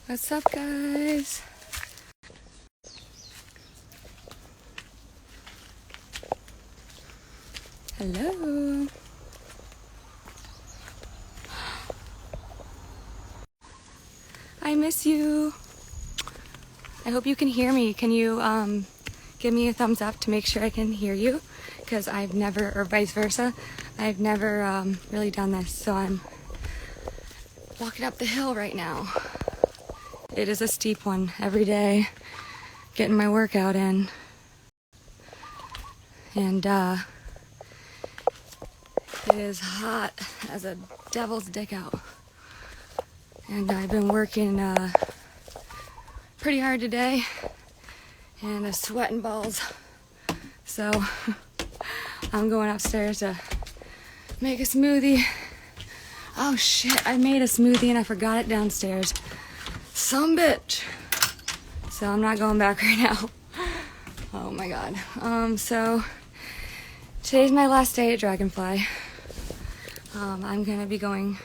What's up, guys? Hello. I miss you. I hope you can hear me. Can you give me a thumbs up to make sure I can hear you? Because I've never, or vice versa, I've never really done this. So I'm walking up the hill right now. It is a steep one every day, getting my workout in. And it is hot as a devil's dick out. And I've been working pretty hard today, and I'm sweating balls. So I'm going upstairs to make a smoothie. Oh shit, I made a smoothie and I forgot it downstairs. Some bitch. So I'm not going back right now. Oh my god. So today's my last day at Dragonfly. I'm gonna be going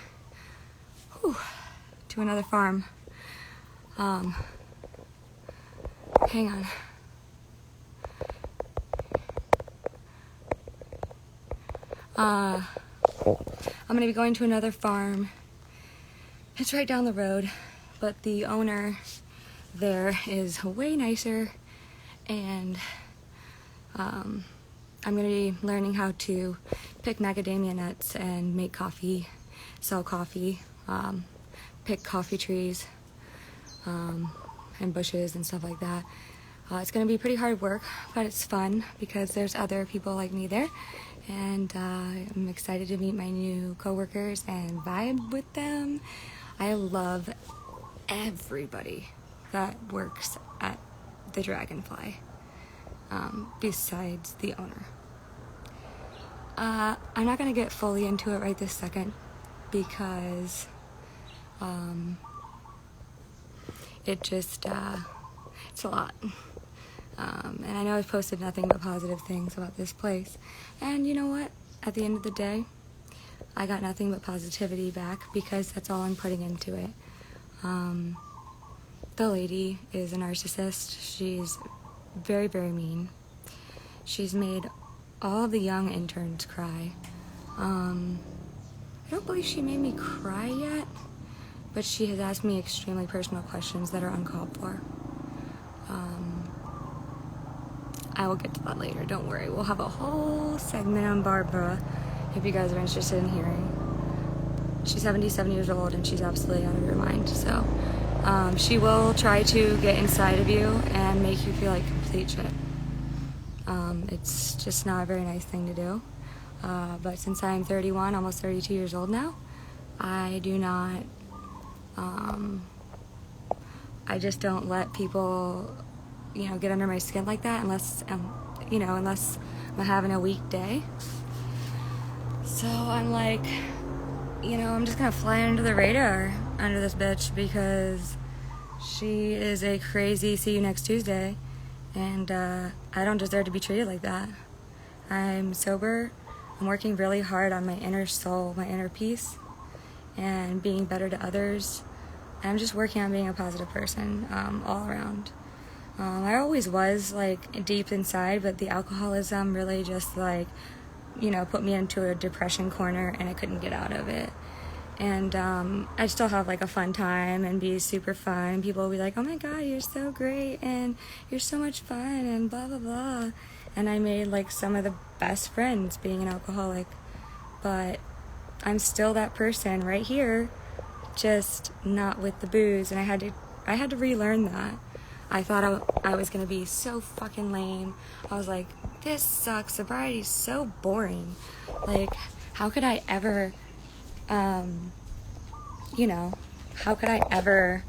to another farm. Hang on. I'm gonna be going to another farm. It's right down the road, but the owner there is way nicer, and I'm gonna be learning how to pick macadamia nuts and make coffee, sell coffee, pick coffee trees and bushes and stuff like that. It's gonna be pretty hard work, but it's fun because there's other people like me there, and I'm excited to meet my new coworkers and vibe with them. I love everybody that works at the Dragonfly, besides the owner. I'm not gonna get fully into it right this second because it just it's a lot. And I know I've posted nothing but positive things about this place, and you know what, at the end of the day I got nothing but positivity back because that's all I'm putting into it. The lady is a narcissist. She's very, very mean. She's made all the young interns cry. I don't believe she made me cry yet, but she has asked me extremely personal questions that are uncalled for. I will get to that later, don't worry. We'll have a whole segment on Barbara if you guys are interested in hearing. She's 77 years old and she's absolutely out of her mind. So she will try to get inside of you and make you feel like complete shit. It's just not a very nice thing to do. But since I'm 31, almost 32 years old now, I do not, I just don't let people, you know, get under my skin like that unless, unless I'm having a weak day. So I'm like, I'm just gonna fly under the radar under this bitch because she is a crazy see you next Tuesday, and I don't deserve to be treated like that. I'm sober. I'm working really hard on my inner soul, my inner peace, and being better to others. I'm just working on being a positive person all around. I always was, like, deep inside, but the alcoholism really just, like, put me into a depression corner, and I couldn't get out of it. And I still have, like, a fun time and be super fun. People will be like, oh my god, you're so great, and you're so much fun, and blah, blah, blah. And I made, like, some of the best friends being an alcoholic. But I'm still that person right here, just not with the booze. And I had to relearn that. I thought I was gonna be so fucking lame. I was like, this sucks. Sobriety's so boring. Like, how could I ever, how could I ever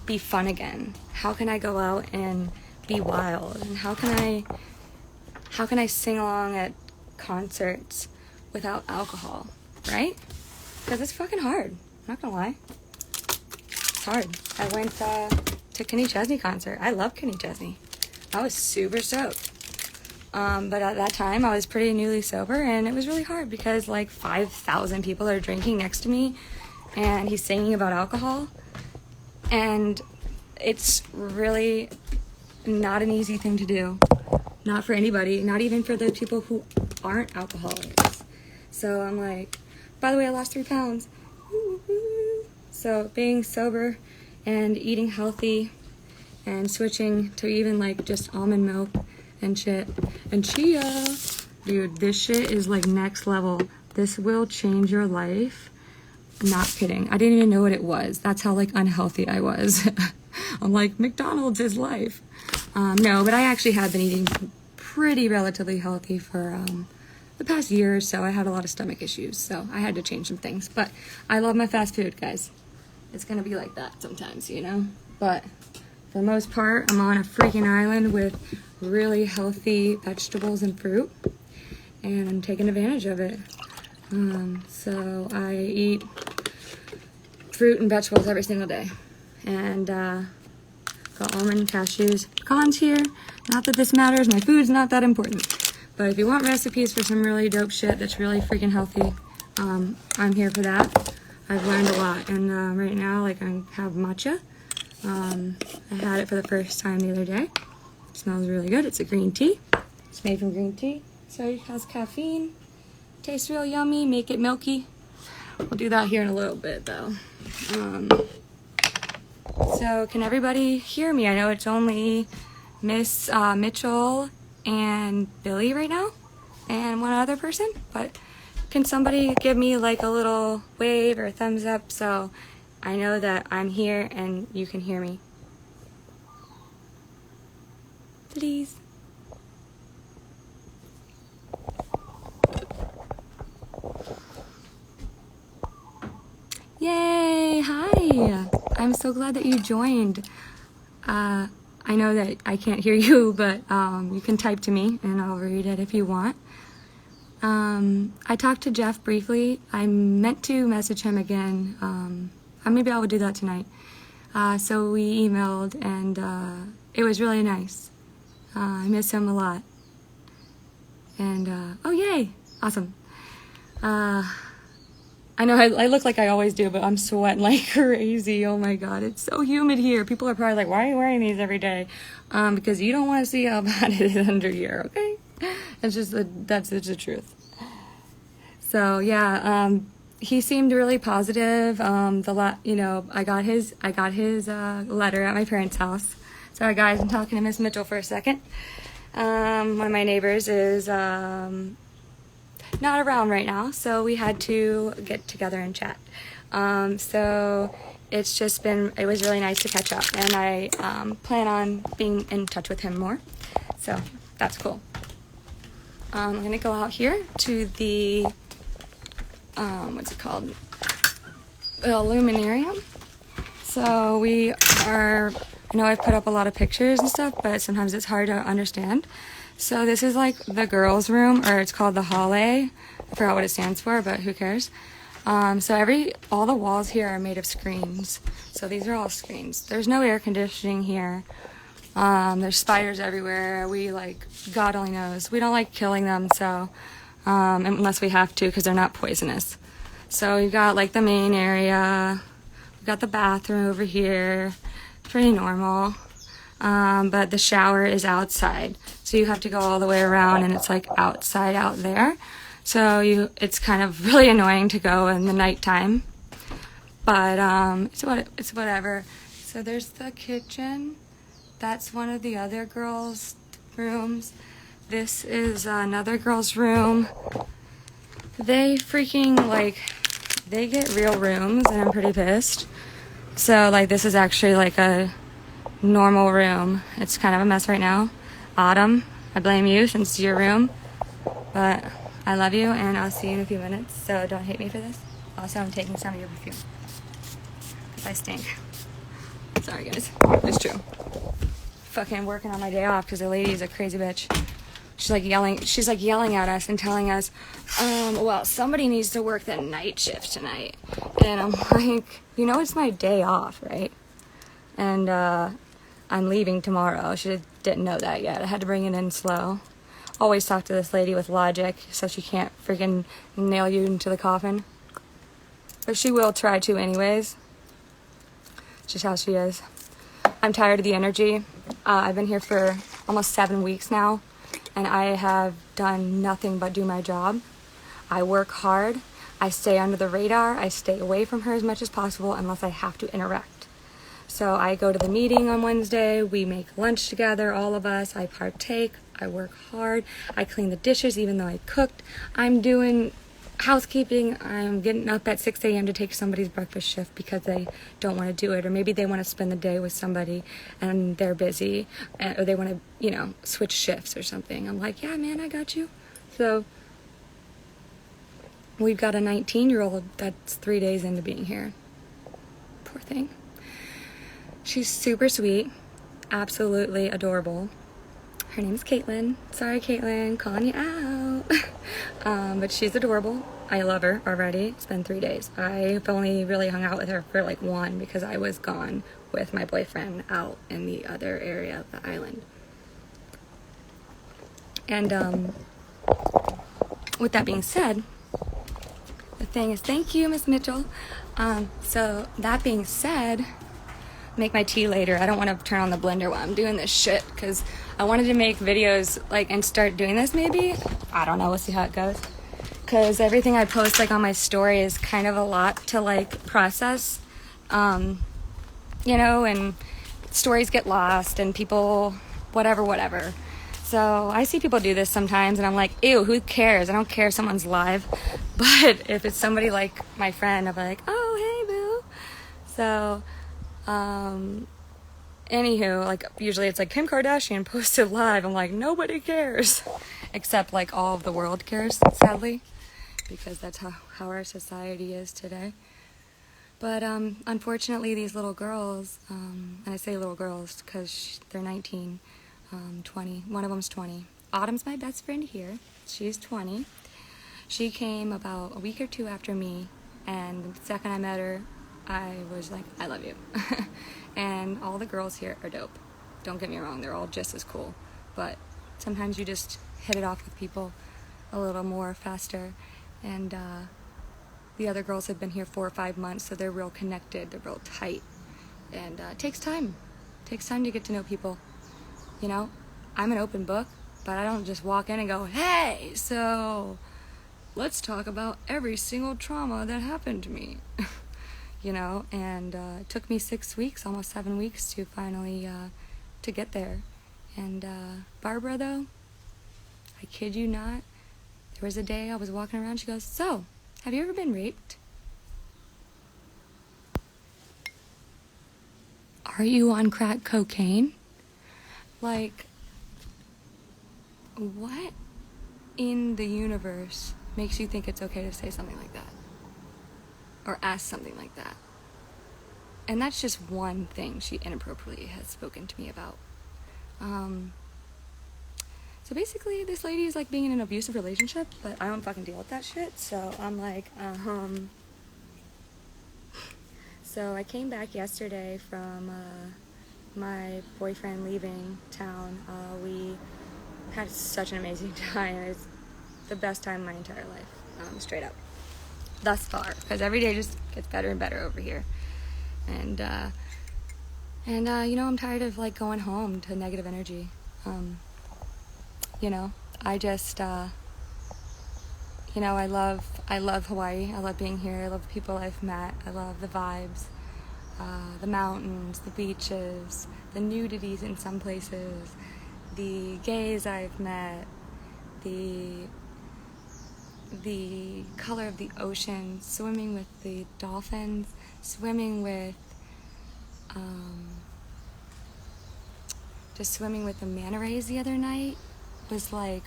be fun again? How can I go out and be wild? And how can I sing along at concerts without alcohol, right? Because it's fucking hard. I'm not gonna lie. It's hard. I went to 𝚝𝚎𝚎 concert. I love 𝚝𝚎𝚎. I was super stoked. But at that time, I was pretty newly sober, and it was really hard because, like, 5,000 people are drinking next to me, and he's singing about alcohol. And it's really not an easy thing to do. Not for anybody, not even for the people who aren't alcoholics. So I'm like, by the way, I lost 3 pounds. So being sober and eating healthy and switching to even like just almond milk and shit and chia, dude, this shit is like next level. This will change your life. Not kidding. I didn't even know what it was. That's how like unhealthy I was. I'm like, McDonald's is life. No, but I actually have been eating pretty relatively healthy for the past year or so. I had a lot of stomach issues, so I had to change some things. But I love my fast food, guys. It's gonna be like that sometimes, you know? But for the most part, I'm on a freaking island with really healthy vegetables and fruit, and I'm taking advantage of it. So I eat fruit and vegetables every single day. And got almond, cashews, pecans here. Not that this matters, my food's not that important. But if you want recipes for some really dope shit that's really freaking healthy, I'm here for that. I've learned a lot. And right now, like, I have matcha. I had it for the first time the other day. It smells really good. It's a green tea. It's made from green tea. So it has caffeine. Tastes real yummy. Make it milky. We'll do that here in a little bit, though. So can everybody hear me? I know it's only Miss Mitchell and Billy right now, and one other person, but can somebody give me like a little wave or a thumbs up so I know that I'm here and you can hear me? Please. Yay! Hi! I'm so glad that you joined. I know that I can't hear you, but you can type to me and I'll read it if you want. I talked to Jeff briefly. I meant to message him again. Maybe I will do that tonight. So we emailed and it was really nice. I miss him a lot. And, oh yay! Awesome. I know I look like I always do, but I'm sweating like crazy. Oh my god, it's so humid here. People are probably like, why are you wearing these every day? Because you don't want to see how bad it is under here, okay? It's just that's the truth. So yeah, he seemed really positive. You know, I got his letter at my parents' house. Sorry guys, I'm talking to Miss Mitchell for a second. One of my neighbors is not around right now, so we had to get together and chat. So it's just it was really nice to catch up, and I plan on being in touch with him more, so that's cool. I'm gonna go out here to the what's it called, the Illuminarium. So I know I've put up a lot of pictures and stuff, but sometimes it's hard to understand. So this is like the girls' room, or it's called the hallway. I forgot what it stands for, but who cares? So all the walls here are made of screens. So these are all screens. There's no air conditioning here. There's spiders everywhere. God only knows. We don't like killing them, so unless we have to, because they're not poisonous. So you've got like the main area. We've got the bathroom over here. Pretty normal. But the shower is outside, so you have to go all the way around, and it's like outside out there. So it's kind of really annoying to go in the nighttime, but it's whatever. So there's the kitchen. That's one of the other girls' rooms. This is another girl's room. They they get real rooms, and I'm pretty pissed. So like this is actually like a normal room. It's kind of a mess right now. Autumn, I blame you since it's your room, but I love you and I'll see you in a few minutes, so don't hate me for this. Also, I'm taking some of your perfume because I stink. Sorry guys, it's true. Fucking working on my day off because the lady is a crazy bitch. She's like yelling at us and telling us, well, somebody needs to work the night shift tonight. And I'm like, you know, it's my day off, right? And I'm leaving tomorrow. She didn't know that yet. I had to bring it in slow. Always talk to this lady with logic so she can't freaking nail you into the coffin. But she will try to anyways. It's just how she is. I'm tired of the energy. I've been here for almost 7 weeks now, and I have done nothing but do my job. I work hard. I stay under the radar. I stay away from her as much as possible unless I have to interact. So I go to the meeting on Wednesday. We make lunch together, all of us. I partake. I work hard. I clean the dishes even though I cooked. I'm doing housekeeping. I'm getting up at 6 a.m. to take somebody's breakfast shift because they don't want to do it, or maybe they want to spend the day with somebody and they're busy, or they want to, you know, switch shifts or something. I'm like, yeah, man, I got you. So we've got a 19-year-old that's 3 days into being here. Poor thing. She's super sweet, absolutely adorable. Her name's Caitlin. Sorry, Caitlin, calling you out. But she's adorable. I love her already. It's been 3 days. I've only really hung out with her for like 1 because I was gone with my boyfriend out in the other area of the island. And with that being said, the thing is, thank you, Miss Mitchell. So that being said, make my tea later. I don't want to turn on the blender while I'm doing this shit because I wanted to make videos like and start doing this maybe. I don't know. We'll see how it goes. Because everything I post like on my story is kind of a lot to like process, you know, and stories get lost and people, whatever. So I see people do this sometimes and I'm like, ew, who cares? I don't care if someone's live. But if it's somebody like my friend, I'll be like, oh, hey, boo. So, anywho, like usually it's like Kim Kardashian posted live. I'm like, nobody cares. Except like all of the world cares, sadly. Because that's how our society is today. But unfortunately these little girls, and I say little girls because they're 19, 20, one of them's 20. Autumn's my best friend here. She's 20. She came about a week or 2 after me, and the second I met her, I was like, I love you. And all the girls here are dope. Don't get me wrong, they're all just as cool. But sometimes you just hit it off with people a little more faster. And the other girls have been here 4 or 5 months, so they're real connected, they're real tight. And it takes time. It takes time to get to know people. You know, I'm an open book, but I don't just walk in and go, hey, so let's talk about every single trauma that happened to me. You know, and it took me 6 weeks, almost 7 weeks to finally to get there. And Barbara, though, I kid you not, there was a day I was walking around, she goes, so, have you ever been raped? Are you on crack cocaine? Like, what in the universe makes you think it's okay to say something like that? Or ask something like that? And that's just one thing she inappropriately has spoken to me about. So basically, this lady is like being in an abusive relationship, but I don't fucking deal with that shit. So I'm like, So I came back yesterday from my boyfriend leaving town. We had such an amazing time. It was the best time of my entire life, straight up. Thus far, because every day just gets better and better over here. And you know, I'm tired of like going home to negative energy. You know, I just, you know, I love Hawaii. I love being here. I love the people I've met. I love the vibes, the mountains, the beaches, the nudities in some places, the gays I've met, the color of the ocean, swimming with the dolphins, swimming with, just swimming with the manta rays the other night was like,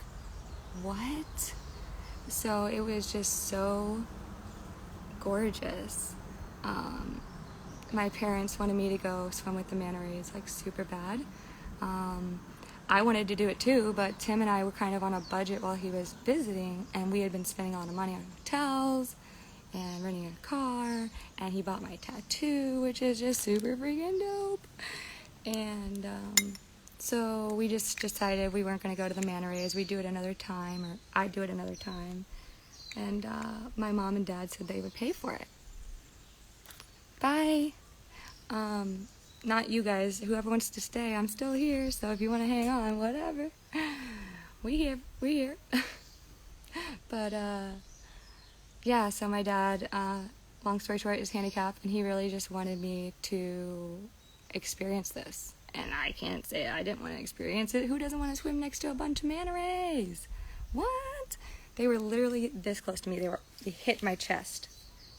what? So it was just so gorgeous. My parents wanted me to go swim with the manta rays, like super bad. I wanted to do it too, but Tim and I were kind of on a budget while he was visiting, and we had been spending a lot of money on hotels and renting a car, and he bought my tattoo, which is just super freaking dope. And so we just decided we weren't going to go to the manta rays. We'd do it another time, or I'd do it another time. And my mom and dad said they would pay for it. Bye. Not you guys. Whoever wants to stay, I'm still here. So if you want to hang on, whatever. We here. But, yeah, so my dad, long story short, is handicapped, and he really just wanted me to experience this. And I can't say I didn't want to experience it. Who doesn't want to swim next to a bunch of manta rays? What? They were literally this close to me. They hit my chest.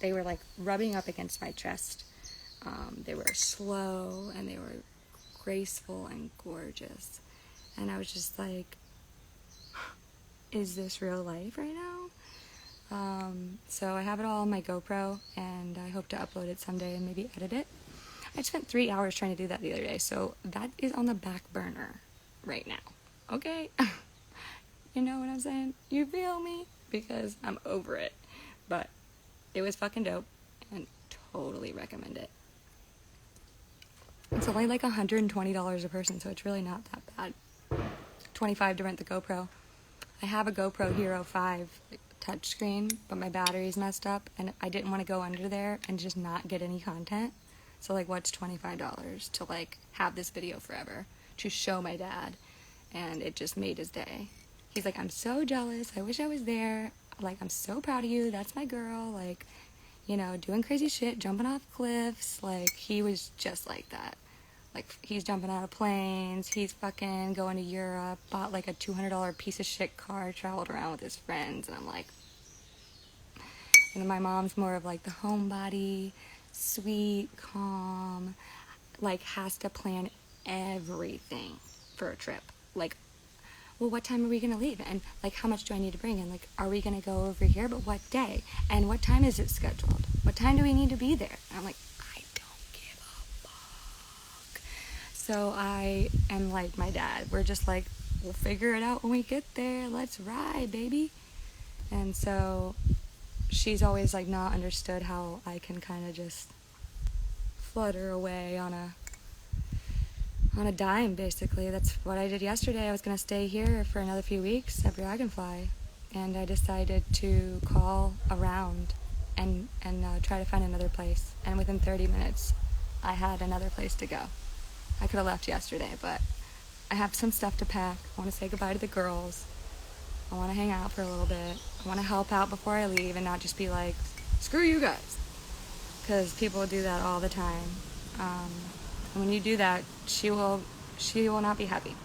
They were like rubbing up against my chest. They were slow, and they were graceful and gorgeous. And I was just like, is this real life right now? So I have it all on my GoPro, and I hope to upload it someday and maybe edit it. I spent 3 hours trying to do that the other day, so that is on the back burner right now, okay? You know what I'm saying? You feel me? Because I'm over it. But it was fucking dope, and totally recommend it. It's only like $120 a person, so it's really not that bad. $25 to rent the GoPro. I have a GoPro Hero 5 touchscreen, but my battery's messed up, and I didn't want to go under there and just not get any content. So, like, what's $25 to, like, have this video forever, to show my dad, and it just made his day. He's like, I'm so jealous, I wish I was there, like, I'm so proud of you, that's my girl, like, you know, doing crazy shit, jumping off cliffs, like, he was just like that. Like, he's jumping out of planes, he's fucking going to Europe, bought, like, a $200 piece of shit car, traveled around with his friends, and I'm like, and then my mom's more of, like, the homebody, sweet, calm, like, has to plan everything for a trip. Like, well, what time are we gonna leave? And, like, how much do I need to bring? And, like, are we gonna go over here? But what day? And what time is it scheduled? What time do we need to be there? And I'm like, I don't give a fuck. So I am like my dad. We're just like, we'll figure it out when we get there. Let's ride, baby. And so she's always, like, not understood how I can kind of just flutter away on a dime, basically. That's what I did yesterday. I was going to stay here for another few weeks at Dragonfly, and I decided to call around and try to find another place. And within 30 minutes, I had another place to go. I could have left yesterday, but I have some stuff to pack. I want to say goodbye to the girls. I want to hang out for a little bit. I want to help out before I leave and not just be like, screw you guys. Because people do that all the time. And when you do that, she will not be happy.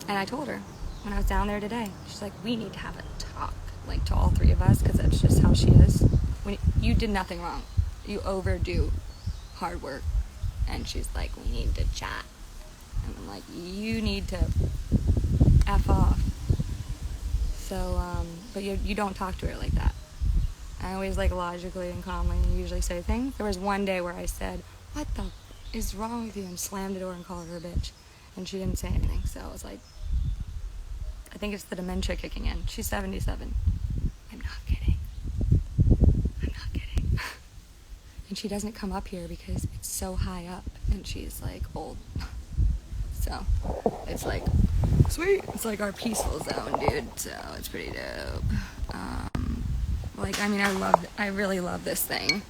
And I told her when I was down there today, she's like, we need to have a talk, like, to all three of us, because that's just how she is. When you did nothing wrong. You overdo hard work. And she's like, we need to chat. And I'm like, you need to F off. So, but you don't talk to her like that. I always, like, logically and calmly usually say things. There was one day where I said, what the is wrong with you? And slammed the door and called her a bitch. And she didn't say anything. So I was like, I think it's the dementia kicking in. She's 77. I'm not kidding. I'm not kidding. And she doesn't come up here because it's so high up. And she's, like, old. So it's like, sweet. It's like our peaceful zone, dude. So it's pretty dope. Like, I mean, I really love this thing.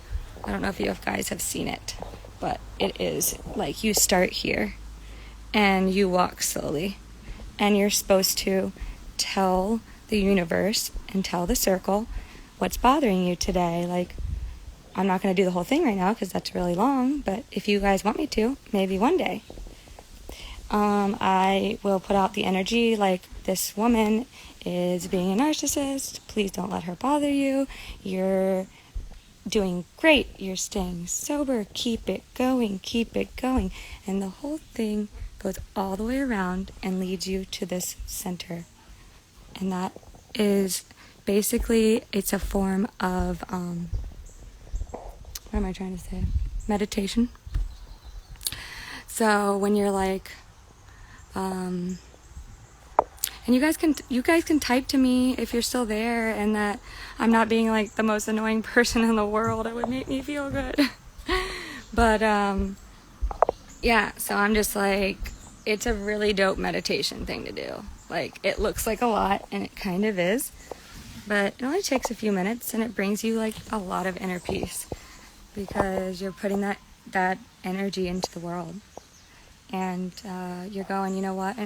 I don't know if you guys have seen it, but it is like, you start here and you walk slowly, and you're supposed to tell the universe and tell the circle what's bothering you today. Like, I'm not going to do the whole thing right now because that's really long, but if you guys want me to, maybe one day. I will put out the energy, like, this woman is being a narcissist. Please don't let her bother you. You're doing great. You're staying sober. Keep it going. Keep it going. And the whole thing goes all the way around and leads you to this center. And that is basically, it's a form of, what am I trying to say? Meditation. So when you're like, and you guys can type to me if you're still there, and that I'm not being, like, the most annoying person in the world. It would make me feel good. But yeah, so I'm just like, it's a really dope meditation thing to do. Like, it looks like a lot, and it kind of is, but it only takes a few minutes, and it brings you, like, a lot of inner peace. because you're putting that energy into the world. And you're going, you know what,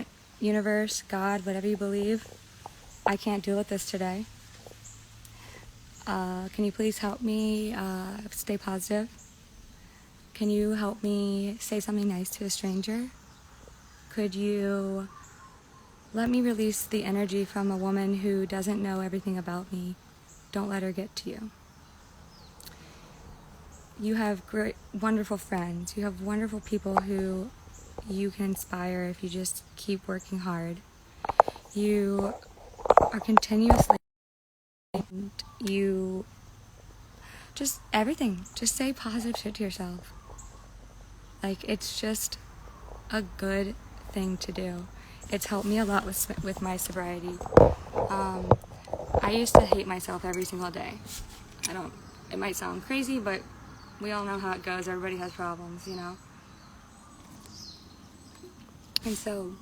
universe, God, whatever you believe, I can't deal with this today. Can you please help me stay positive? Can you help me say something nice to a stranger? Could you let me release the energy from a woman who doesn't know everything about me? Don't let her get to you. You have great, wonderful friends. You have wonderful people who you can inspire if you just keep working hard. You are continuously, and you just everything. Just say positive shit to yourself. Like, it's just a good thing to do. It's helped me a lot with my sobriety. I used to hate myself every single day. It might sound crazy, but we all know how it goes. Everybody has problems, you know? And so,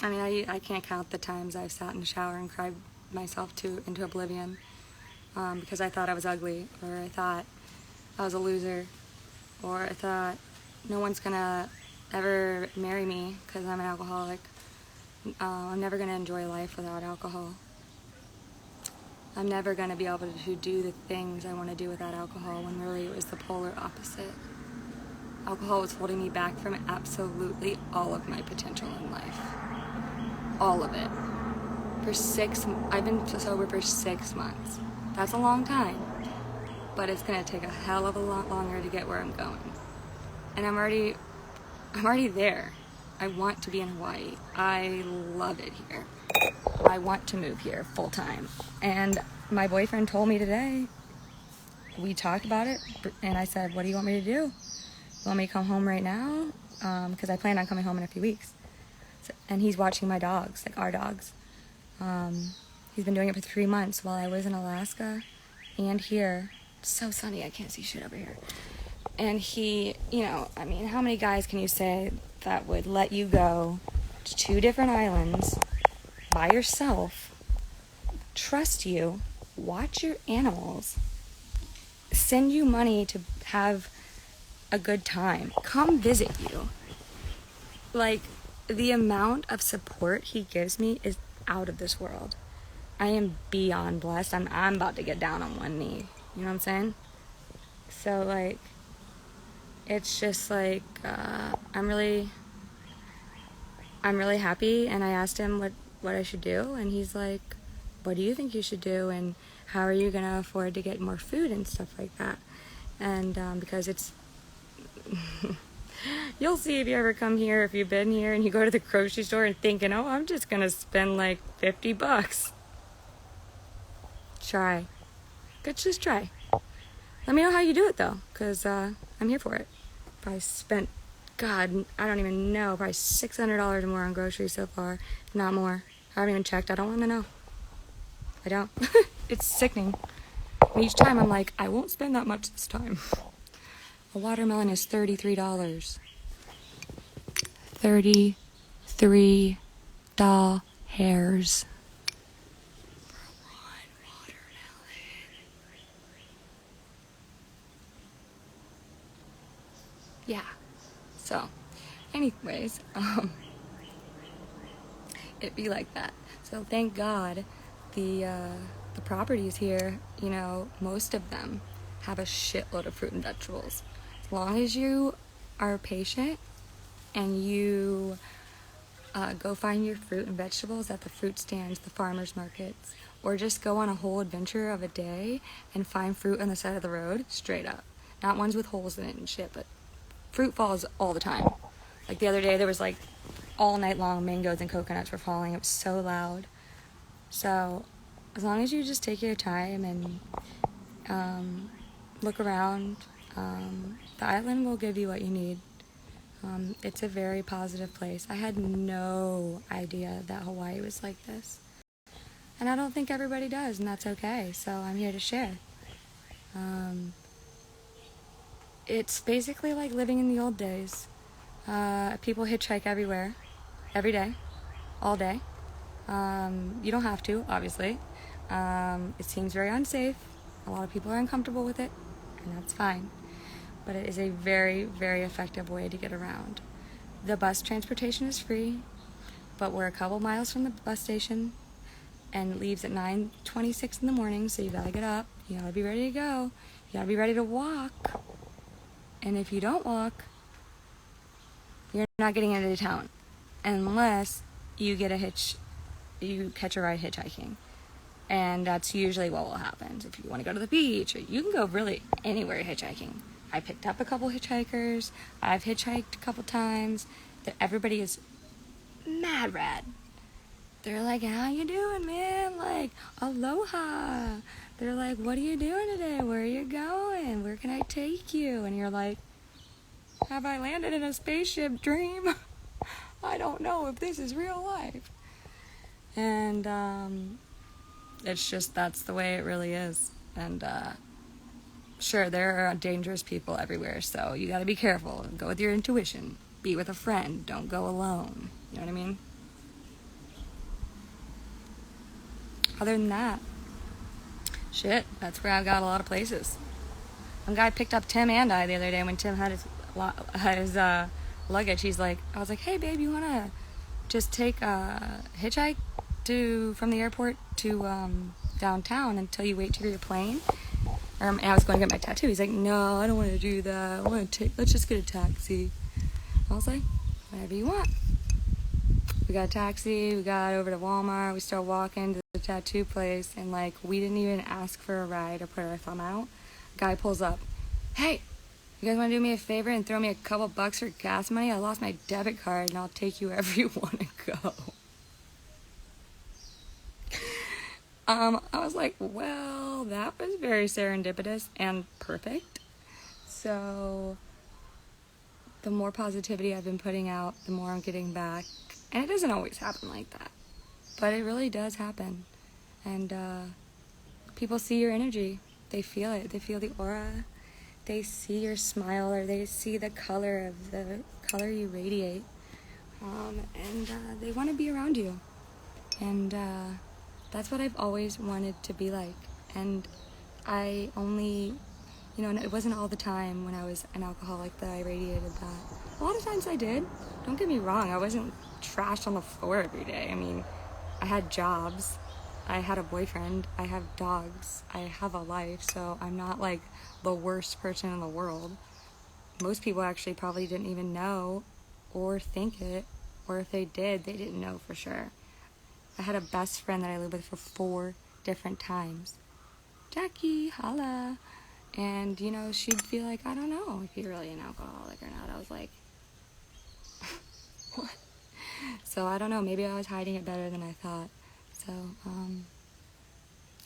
I mean, I can't count the times I've sat in the shower and cried myself into oblivion because I thought I was ugly, or I thought I was a loser, or I thought no one's gonna ever marry me because I'm an alcoholic. I'm never gonna enjoy life without alcohol. I'm never gonna be able to do the things I want to do without alcohol, when really it was the polar opposite. Alcohol was holding me back from absolutely all of my potential in life. All of it. I've been sober for 6 months. That's a long time, but it's gonna take a hell of a lot longer to get where I'm going. And I'm already there. I want to be in Hawaii. I love it here. I want to move here full time. And my boyfriend told me today, we talked about it, and I said, what do you want me to do? You want me to come home right now? Because I plan on coming home in a few weeks. And he's watching my dogs, like our dogs. He's been doing it for 3 months while I was in Alaska and here. It's so sunny, I can't see shit over here. And he, you know, I mean, how many guys can you say that would let you go to 2 different islands by yourself, trust you, watch your animals, send you money to have a good time, come visit you? Like, the amount of support he gives me is out of this world. I am beyond blessed. I'm about to get down on one knee. You know what I'm saying? So, like, it's just like, I'm really happy. And I asked him what I should do, and he's like, what do you think you should do, and how are you gonna afford to get more food and stuff like that? And because it's you'll see if you ever come here, if you've been here and you go to the grocery store and thinking, oh, I'm just gonna spend like $50. Try. Just try. Let me know how you do it though, because I'm here for it. Probably spent, God, I don't even know, probably $600 more on groceries so far, if not more. I haven't even checked. I don't want to know. I don't. It's sickening. And each time I'm like, I won't spend that much this time. A watermelon is $33. $33 hairs. Yeah. So, anyways, it'd be like that. So thank God the properties here, you know, most of them have a shitload of fruit and vegetables. As long as you are patient and you go find your fruit and vegetables at the fruit stands, the farmers markets, or just go on a whole adventure of a day and find fruit on the side of the road, straight up. Not ones with holes in it and shit, but fruit falls all the time. Like the other day, there was like all night long mangoes and coconuts were falling. It was so loud. So as long as you just take your time and look around, the island will give you what you need. It's a very positive place. I had no idea that Hawaii was like this. And I don't think everybody does, and that's okay. So I'm here to share. It's basically like living in the old days. People hitchhike everywhere, every day, all day. You don't have to, obviously. It seems very unsafe. A lot of people are uncomfortable with it. and that's fine. But it is a very, very effective way to get around. The bus transportation is free, but we're a couple miles from the bus station, and it leaves at 9:26 in the morning, so you gotta get up, you gotta be ready to go, you gotta be ready to walk, and if you don't walk, you're not getting into town, unless you you catch a ride hitchhiking, and that's usually what will happen. If you want to go to the beach, or you can go really anywhere hitchhiking. I picked up a couple hitchhikers, I've hitchhiked a couple times, everybody is mad rad. They're like, how you doing, man? Like, aloha. They're like, what are you doing today? Where are you going? Where can I take you? And you're like, have I landed in a spaceship dream? I don't know if this is real life. And it's just, that's the way it really is. And sure, there are dangerous people everywhere, so you gotta be careful. Go with your intuition. Be with a friend. Don't go alone. You know what I mean? Other than that, shit, that's where I've got a lot of places. One guy picked up Tim and I the other day when Tim had his luggage. He's like, I was like, hey babe, you wanna just take a hitchhike from the airport to downtown until you wait to get your plane? And I was going to get my tattoo. He's like, no, I don't want to do that. Let's just get a taxi. I was like, whatever you want. We got a taxi, we got over to Walmart, we started walking to the tattoo place, and like, we didn't even ask for a ride or put our thumb out. Guy pulls up, hey, you guys want to do me a favor and throw me a couple bucks for gas money? I lost my debit card and I'll take you wherever you want to go. I was like, well, that was very serendipitous and perfect. So the more positivity I've been putting out, the more I'm getting back. And it doesn't always happen like that, but it really does happen. And people see your energy. They feel it. They feel the aura. They see your smile, or they see the color you radiate. And they want to be around you. And that's what I've always wanted to be like. And I only, it wasn't all the time when I was an alcoholic that I radiated that. A lot of times I did. Don't get me wrong, I wasn't trashed on the floor every day. I mean, I had jobs, I had a boyfriend, I have dogs, I have a life, so I'm not like the worst person in the world. Most people actually probably didn't even know or think it, or if they did, they didn't know for sure. I had a best friend that I lived with for 4 different times. Jackie, holla. And, she'd be like, I don't know if you're really an alcoholic or not. I was like, what? So I don't know, maybe I was hiding it better than I thought. So,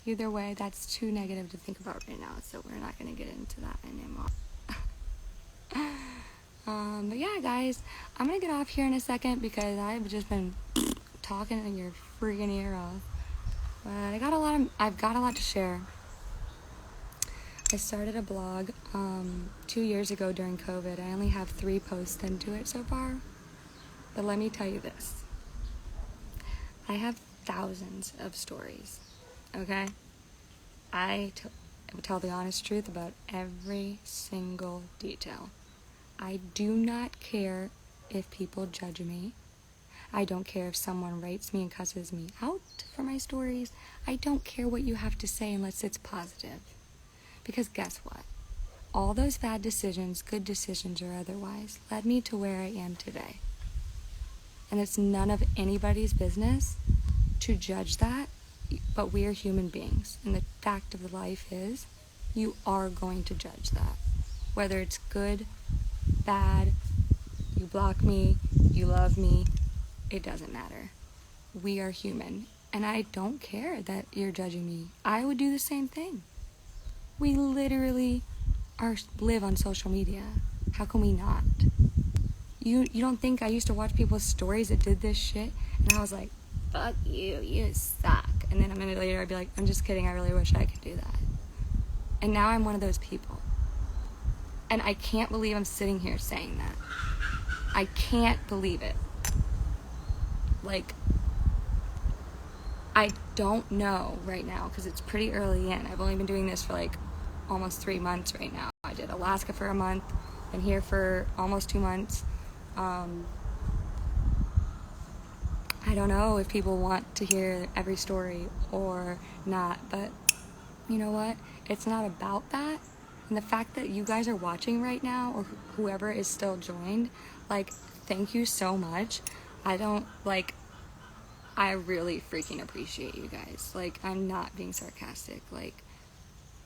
either way, that's too negative to think about right now, so we're not going to get into that anymore. But yeah, guys, I'm going to get off here in a second because I've just been talking in your freaking ear off. But I've got a lot to share. I started a blog 2 years ago during COVID. I only have 3 posts into it so far. But let me tell you this. I have thousands of stories, okay? I tell the honest truth about every single detail. I do not care if people judge me. I don't care if someone writes me and cusses me out for my stories. I don't care what you have to say unless it's positive. Because guess what? All those bad decisions, good decisions or otherwise, led me to where I am today. And it's none of anybody's business to judge that, but we are human beings. And the fact of the life is, you are going to judge that. Whether it's good, bad, you block me, you love me, it doesn't matter. We are human. And I don't care that you're judging me. I would do the same thing. We literally live on social media. How can we not? You don't think I used to watch people's stories that did this shit? And I was like, fuck you, you suck. And then a minute later I'd be like, I'm just kidding, I really wish I could do that. And now I'm one of those people. And I can't believe I'm sitting here saying that. I can't believe it. Like, I don't know right now, because it's pretty early in. I've only been doing this for like almost 3 months right now. I did Alaska for a month, been here for almost 2 months. I don't know if people want to hear every story or not, but you know what? It's not about that. And the fact that you guys are watching right now, or whoever is still joined, like, thank you so much. I really freaking appreciate you guys. Like, I'm not being sarcastic. Like,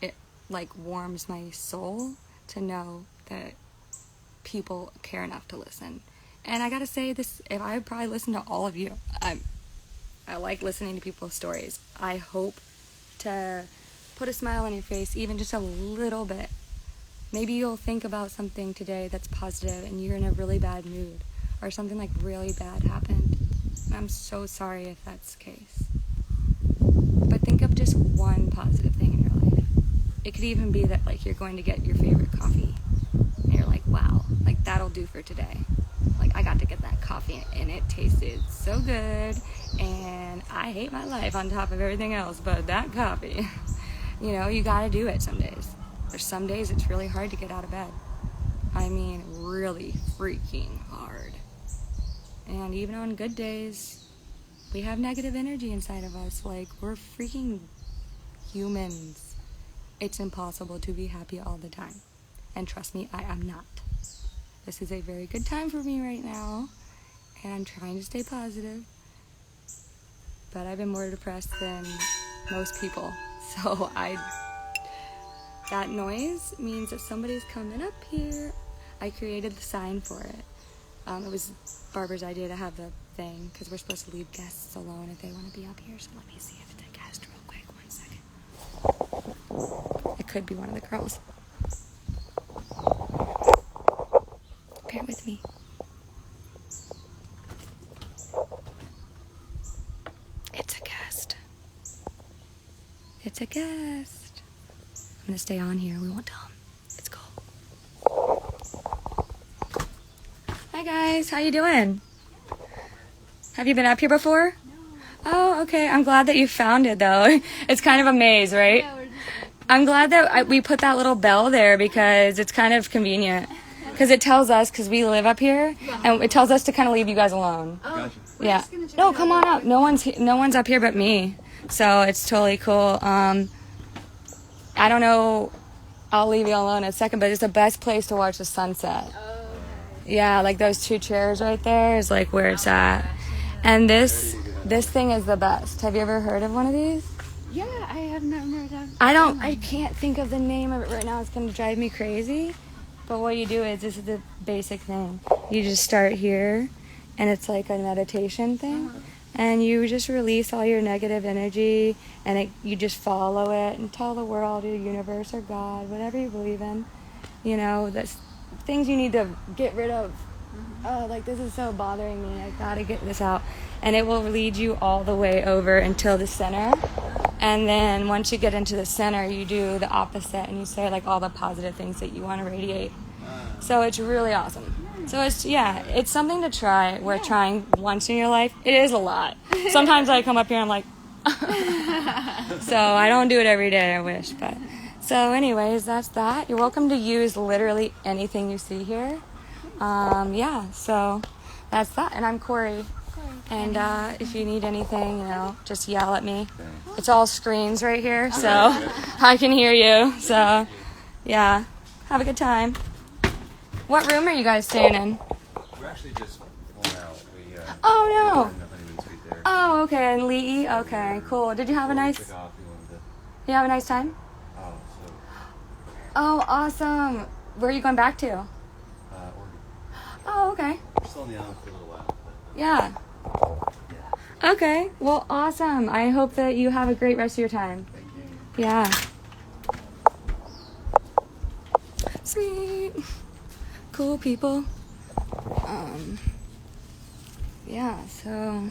it, like, warms my soul to know that people care enough to listen. And I gotta say this, if I probably listen to all of you, I like listening to people's stories. I hope to put a smile on your face, even just a little bit. Maybe you'll think about something today that's positive and you're in a really bad mood, or something like really bad happened. I'm so sorry if that's the case. But think of just one positive thing in your life. It could even be that, like, you're going to get your favorite coffee and you're like, wow, like, that'll do for today. Like, I got to get that coffee and it tasted so good, and I hate my life on top of everything else, but that coffee, you know, you gotta do it some days. There's some days it's really hard to get out of bed. I mean, really freaking hard. And even on good days, we have negative energy inside of us. Like, we're freaking humans. It's impossible to be happy all the time. And trust me, I am not. This is a very good time for me right now, and I'm trying to stay positive. But I've been more depressed than most people. So that noise means that somebody's coming up here. I created the sign for it. It was Barbara's idea to have the thing, because we're supposed to leave guests alone if they want to be up here. So let me see if it's a guest real quick. 1 second. It could be one of the girls. Bear with me. It's a guest. It's a guest. I'm gonna stay on here. We won't tell them. It's cool. Hi guys, how you doing? Have you been up here before? No. Oh, okay. I'm glad that you found it though. It's kind of a maze, right? Yeah, I'm glad that we put that little bell there because it's kind of convenient. Because it tells us, because we live up here, and it tells us to kind of leave you guys alone. Oh, gotcha. Yeah. No, come on up. No one's up here but me, so it's totally cool. I don't know. I'll leave you alone in a second, but it's the best place to watch the sunset. Oh, okay. Yeah, like those 2 chairs right there is like where it's at. And this thing is the best. Have you ever heard of one of these? Yeah, I have not heard of. I can't think of the name of it right now. It's gonna drive me crazy. But what you do is, this is the basic thing. You just start here, and it's like a meditation thing. And you just release all your negative energy, and you just follow it and tell the world, or the universe, or God, whatever you believe in, you know, that's things you need to get rid of. Oh, like, this is so bothering me. I gotta get this out. And it will lead you all the way over until the center. And then once you get into the center, you do the opposite, and you say, like, all the positive things that you want to radiate. So it's really awesome. So it's something to try. We're trying once in your life. It is a lot. Sometimes I come up here and I'm like, so I don't do it every day, I wish. But so anyways, that's that. You're welcome to use literally anything you see here. So that's that. And I'm Corey. And if you need anything, you know, just yell at me. It's all screens right here, so I can hear you. So, yeah, have a good time. What room are you guys staying in? We're actually just pulling out. Oh, no. Oh, okay, in Lee. Okay, cool. Did you have a nice... You have a nice time? Oh, awesome. Where are you going back to? Oregon. Oh, okay. We're still on the island for a little while. Yeah. Okay, well, awesome. I hope that you have a great rest of your time. Thank you. Yeah. Sweet. Cool people. Yeah, so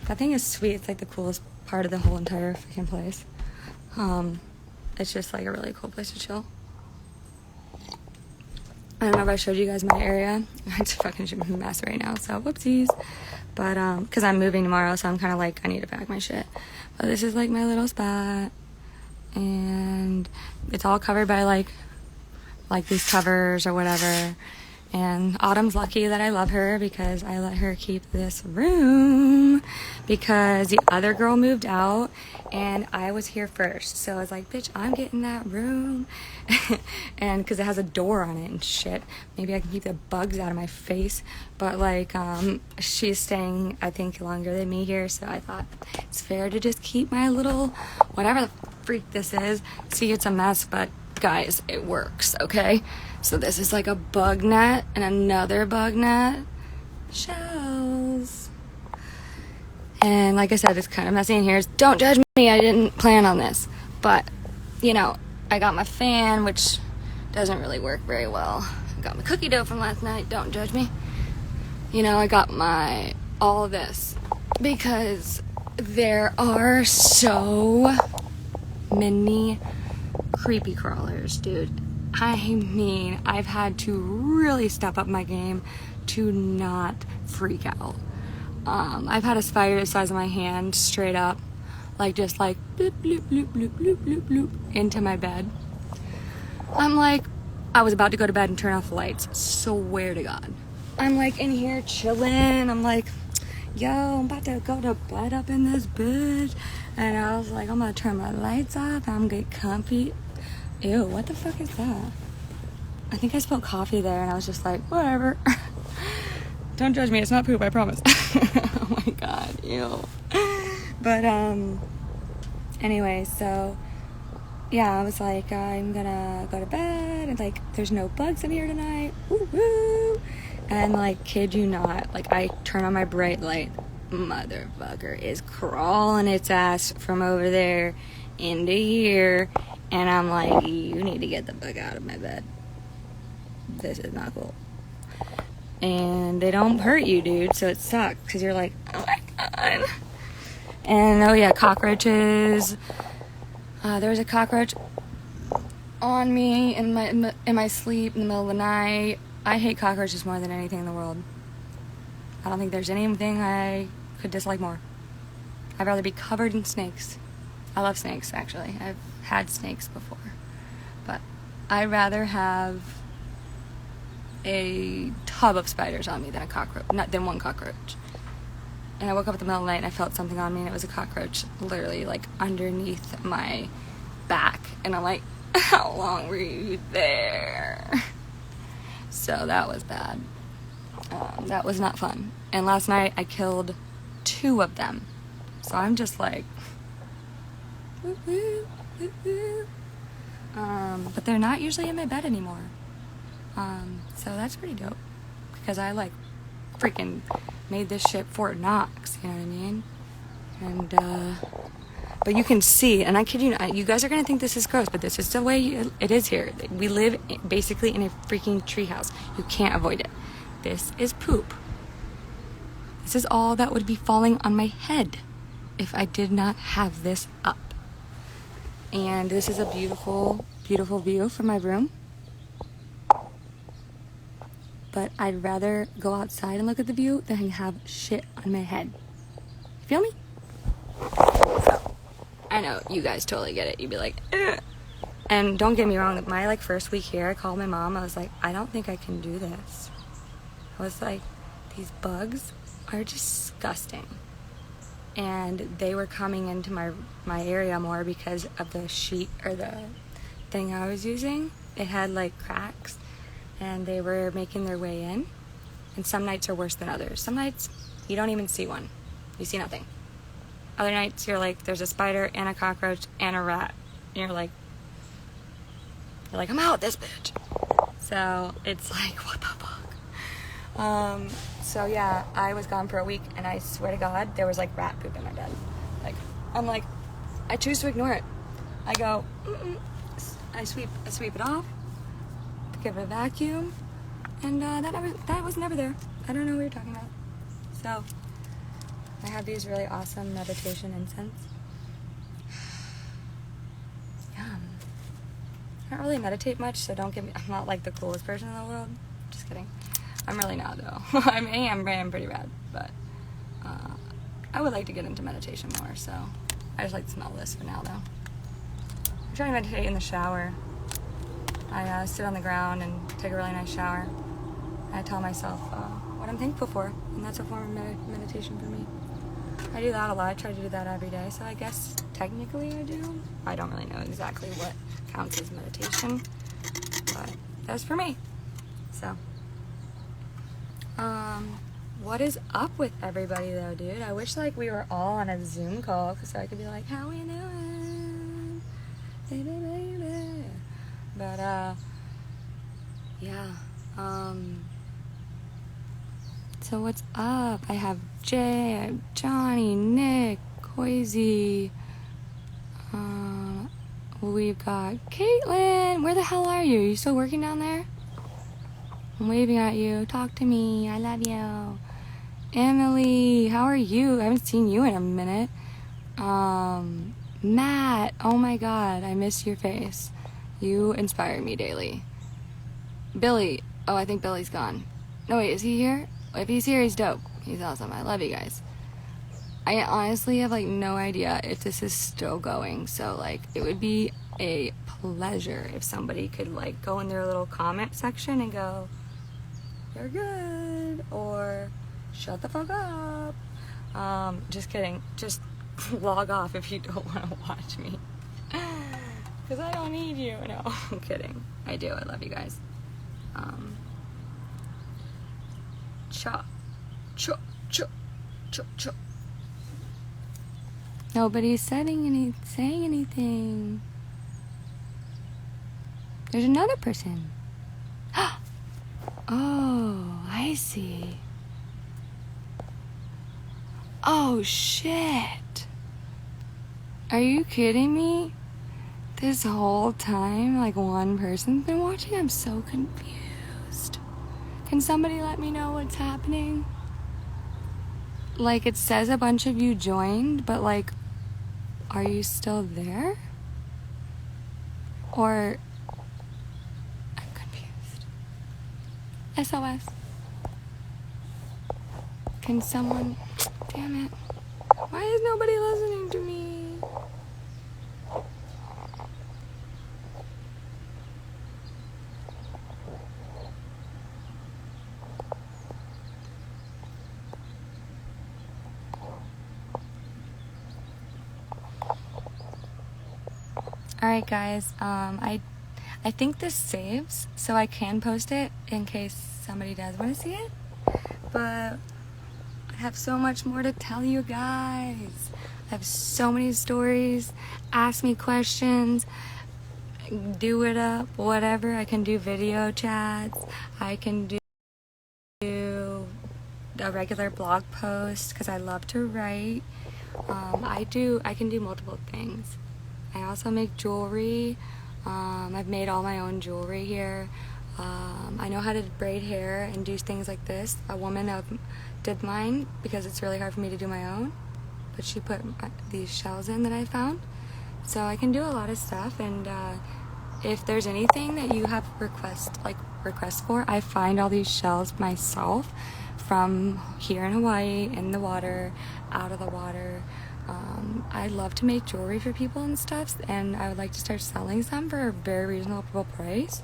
that thing is sweet. It's like the coolest part of the whole entire freaking place. It's just like a really cool place to chill. I don't know if I showed you guys my area. It's a fucking mess right now, so whoopsies. But, because I'm moving tomorrow, so I'm kind of like, I need to pack my shit. But this is like my little spot. And it's all covered by like like these covers or whatever. And Autumn's lucky that I love her because I let her keep this room because the other girl moved out and I was here first. So I was like, bitch, I'm getting that room. And because it has a door on it and shit. Maybe I can keep the bugs out of my face. But like, she's staying, I think, longer than me here. So I thought it's fair to just keep my little, whatever the freak this is. See, it's a mess, but guys, it works, okay? So this is like a bug net and another bug net. Shells. And like I said, it's kind of messy in here. Don't judge me, I didn't plan on this. But, you know, I got my fan, which doesn't really work very well. I got my cookie dough from last night, don't judge me. You know, I got my, all of this. Because there are so many creepy crawlers, dude. I mean, I've had to really step up my game to not freak out. I've had a spider the size of my hand straight up, like just like bloop, bloop, bloop, bloop, bloop, bloop, bloop into my bed. I'm like, I was about to go to bed and turn off the lights. Swear to God. I'm like in here chilling. I'm like, yo, I'm about to go to bed up in this bitch. And I was like, I'm gonna turn my lights off. I'm gonna get comfy. Ew, what the fuck is that? I think I spilled coffee there and I was just like, whatever. Don't judge me, it's not poop, I promise. Oh my God, ew. But, anyway, so, yeah, I was like, I'm gonna go to bed and like, there's no bugs in here tonight. Woo-woo. And like, kid you not, like I turn on my bright light. Motherfucker is crawling its ass from over there into here. And I'm like, you need to get the fuck out of my bed. This is not cool. And they don't hurt you, dude, so it sucks. Because you're like, oh my God. And, oh yeah, cockroaches. There was a cockroach on me in my sleep in the middle of the night. I hate cockroaches more than anything in the world. I don't think there's anything I could dislike more. I'd rather be covered in snakes. I love snakes, actually. I've had snakes before. But I'd rather have a tub of spiders on me than a cockroach, than one cockroach. And I woke up in the middle of the night and I felt something on me and it was a cockroach literally like underneath my back. And I'm like, how long were you there? So that was bad. That was not fun. And last night I killed 2 of them. So I'm just like, woo woo, woo woo. But they're not usually in my bed anymore. So that's pretty dope. Because I like freaking made this shit Fort Knox, you know what I mean? And, but you can see, and I kid you not, you guys are gonna think this is gross, but this is the way it is here. We live basically in a freaking treehouse. You can't avoid it. This is poop. This is all that would be falling on my head if I did not have this up. And this is a beautiful, beautiful view from my room. But I'd rather go outside and look at the view than have shit on my head. You feel me? So, I know you guys totally get it. You'd be like, ugh. And don't get me wrong, my like first week here, I called my mom. I was like, I don't think I can do this. I was like, these bugs are disgusting. And they were coming into my area more because of the sheet or the thing I was using. It had like cracks and they were making their way in. And some nights are worse than others. Some nights you don't even see one. You see nothing. Other nights you're like, there's a spider and a cockroach and a rat. And you're like, I'm out this bitch. So it's like, what the fuck? So yeah, I was gone for a week and I swear to God, there was like rat poop in my bed. Like, I'm like, I choose to ignore it. I go, I sweep it off, give it a vacuum, and that was never there. I don't know what you're talking about. So, I have these really awesome meditation incense. Yum. I don't really meditate much, so don't get me, I'm not like the coolest person in the world. Just kidding. I'm really not though. I am pretty rad, but I would like to get into meditation more, so I just like to smell this for now though. I'm trying to meditate in the shower. I sit on the ground and take a really nice shower. I tell myself what I'm thankful for, and that's a form of meditation for me. I do that a lot. I try to do that every day, so I guess technically I do. I don't really know exactly what counts as meditation, but that's for me. So, what is up with everybody though, dude? I wish like we were all on a Zoom call so I could be like, how we doing? But yeah. So what's up? I have Jay, I have Johnny, Nick, Koizy. We've got Caitlin. Where the hell are you? Are you still working down there? I'm waving at you. Talk to me. I love you. Emily, how are you? I haven't seen you in a minute. Matt, oh my god, I miss your face. You inspire me daily. Billy, oh, I think Billy's gone. No, wait, is he here? If he's here, he's dope. He's awesome. I love you guys. I honestly have like no idea if this is still going, so like it would be a pleasure if somebody could like go in their little comment section and go, you're good, or shut the fuck up. Just kidding. Just log off if you don't want to watch me. Because I don't need you. No, I'm kidding. I do. I love you guys. Cha. Cha. Cha. Cha. Cha. Nobody's saying anything. There's another person. Oh, I see. Oh, shit. Are you kidding me? This whole time, like, one person's been watching? I'm so confused. Can somebody let me know what's happening? Like, it says a bunch of you joined, but, like, are you still there? Or... I'm confused. SOS. Can someone... Damn it. Why is nobody listening to me? Alright guys, I think this saves, so I can post it in case somebody does want to see it, but I have so much more to tell you guys. I have so many stories. Ask me questions, do it up, whatever. I can do video chats, I can do a regular blog post because I love to write. I can do multiple things. I also make jewelry. I've made all my own jewelry here. I know how to braid hair and do things like this. A woman did mine because it's really hard for me to do my own, but she put these shells in that I found. So I can do a lot of stuff, and if there's anything that you have requests for, I find all these shells myself from here in Hawaii, in the water, out of the water. I love to make jewelry for people and stuff, and I would like to start selling some for a very reasonable price.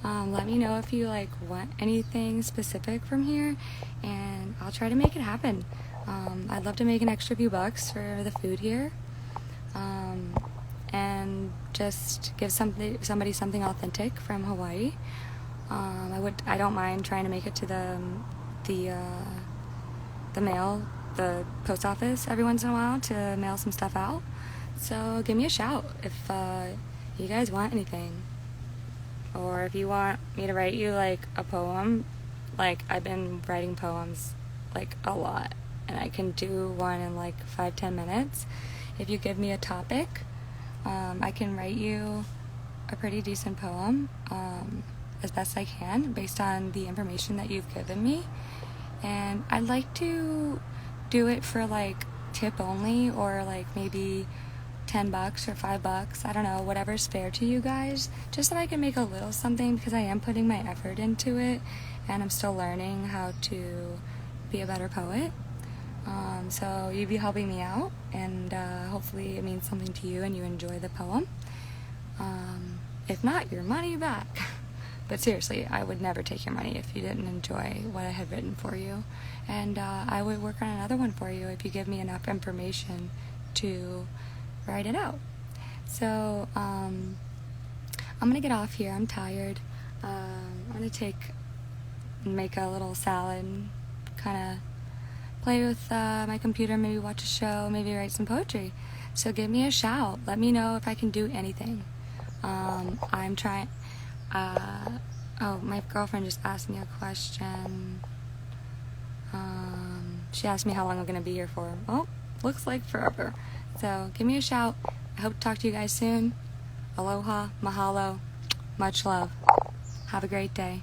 Let me know if you like want anything specific from here, and I'll try to make it happen. I'd love to make an extra few bucks for the food here, and just give somebody something authentic from Hawaii. I don't mind trying to make it to the post office every once in a while to mail some stuff out. So give me a shout if you guys want anything, or if you want me to write you like a poem. Like, I've been writing poems like a lot, and I can do one in like 5-10 minutes. If you give me a topic, I can write you a pretty decent poem as best I can based on the information that you've given me. And I'd like to do it for like tip only, or like maybe $10 or $5. I don't know, whatever's fair to you guys, just so I can make a little something, because I am putting my effort into it and I'm still learning how to be a better poet. So you'd be helping me out, and hopefully it means something to you and you enjoy the poem. If not, your money back. But seriously, I would never take your money if you didn't enjoy what I had written for you. And I would work on another one for you if you give me enough information to write it out. So, I'm gonna get off here. I'm tired. I'm gonna make a little salad, kind of play with my computer, maybe watch a show, maybe write some poetry. So give me a shout. Let me know if I can do anything. I'm trying. Oh, my girlfriend just asked me a question. She asked me how long I'm gonna be here for. Oh, looks like forever. So give me a shout. I hope to talk to you guys soon. Aloha, mahalo, much love. Have a great day.